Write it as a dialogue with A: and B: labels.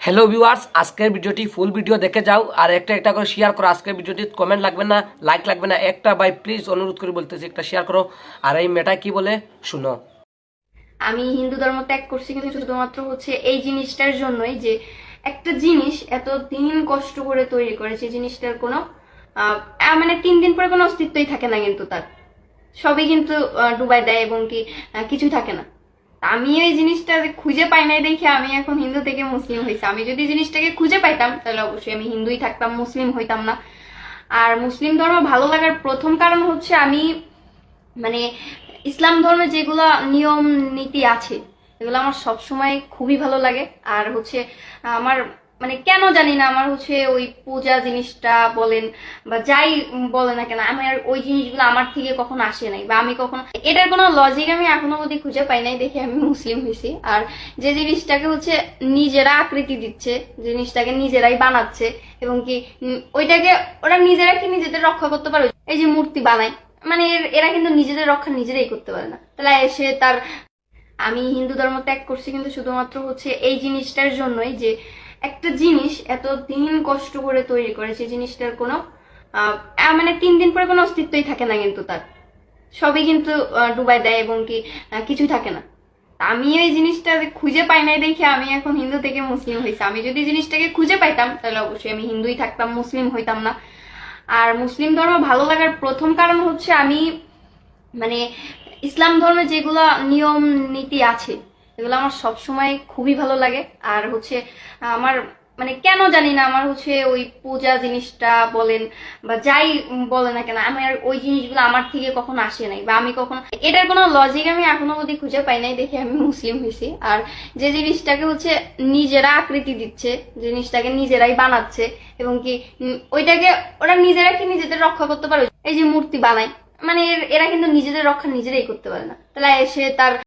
A: Hello viewers, আজকের ভিডিওটি full video দেখে যাও আর একটা একটা করে শেয়ার করো। আজকের ভিডিওটি কমেন্ট লাগবে না, লাইক লাগবে না, একটা ভাই প্লিজ অনুরোধ করে বলতেছি একটা শেয়ার করো। আর এই মেয়েটা কি বলে শুনো।
B: আমি হিন্দু ধর্ম ত্যাগ করছি কিন্তু শুধুমাত্র এই জিনিসটার জন্যই যে একটা জিনিস এত দিন কষ্ট করে তৈরি করেছে, জিনিসটার কোনো মানে 3 দিন পরে কোনো অস্তিত্বই থাকে না, কিন্তু তার সবই কিন্তু ডুবাই দেয় এবং কি কিছুই থাকে না। আমি এই জিনিসটা খুঁজে পাই নাই দেখে আমি এখন হিন্দু থেকে মুসলিম হয়েছি। আমি যদি জিনিসটাকে খুঁজে পাইতাম তাহলে অবশ্যই আমি হিন্দুই থাকতাম, মুসলিম হইতাম না। আর মুসলিম ধর্ম ভালো লাগার প্রথম কারণ আমি মানে ইসলাম ধর্মে যেগুলো নিয়ম নীতি আছে এগুলো আমার সবসময় খুবই ভালো লাগে। আর আমার কেন জানি না, আমার ওই পূজা জিনিসটা বলেন বা যাই বলে না কেন, আমার ওই জিনিসগুলো আমার থেকে কখনো আসে নাই, বা আমি কখনো এটার কোনো লজিক আমি এখনো অবধি খুঁজে পাই নাই দেখে আমি মুসলিম হয়েছি। আর যে জিনিসটাকে নিজেরা আকৃতি দিচ্ছে, জিনিসটাকে নিজেরাই বানাচ্ছে এবং কি ওইটাকে ওরা নিজেরা কি নিজেদের রক্ষা করতে পারে। এই যে মূর্তি বানায়, এরা কিন্তু নিজেদের রক্ষা নিজেরাই করতে পারে না, তাহলে এসে তার আমি হিন্দু ধর্ম ত্যাগ করছি কিন্তু শুধুমাত্র এই জিনিসটার জন্যই যে একটা জিনিস এত দিন কষ্ট করে তৈরি করেছে, জিনিসটার কোনো 3 দিন পরে কোনো অস্তিত্বই থাকে না, কিন্তু তার সবই কিন্তু ডুবাই দেয় এবং কি কিছুই থাকে না। আমি এই জিনিসটা খুঁজে পাই নাই দেখে আমি এখন হিন্দু থেকে মুসলিম হয়েছি। আমি যদি জিনিসটাকে খুঁজে পাইতাম তাহলে অবশ্যই আমি হিন্দুই থাকতাম, মুসলিম হইতাম না। আর মুসলিম ধর্ম ভালো লাগার প্রথম কারণ আমি মানে ইসলাম ধর্মে যেগুলো নিয়ম নীতি আছে এগুলো আমার সবসময় খুবই ভালো লাগে। আর আমার কেন জানি না, আমার ওই পূজা জিনিসটা বলেন বা যাই বলে না কেন, আমার ওই জিনিসগুলো আমার থেকে কখনো আসে নাই, বা আমি কখনো এটার কোনো লজিক আমি এখনো অবধি খুঁজে পাই নাই দেখে আমি মুসলিম হয়েছি। আর যে জিনিসটাকে নিজেরা আকৃতি দিচ্ছে, জিনিসটাকে নিজেরাই বানাচ্ছে এবং কি ওইটাকে ওরা নিজেরা কি নিজেদের রক্ষা করতে পারে। এই যে মূর্তি বানায়, এরা কিন্তু নিজেদের রক্ষা নিজেরাই করতে পারে না, তাহলে এসে তার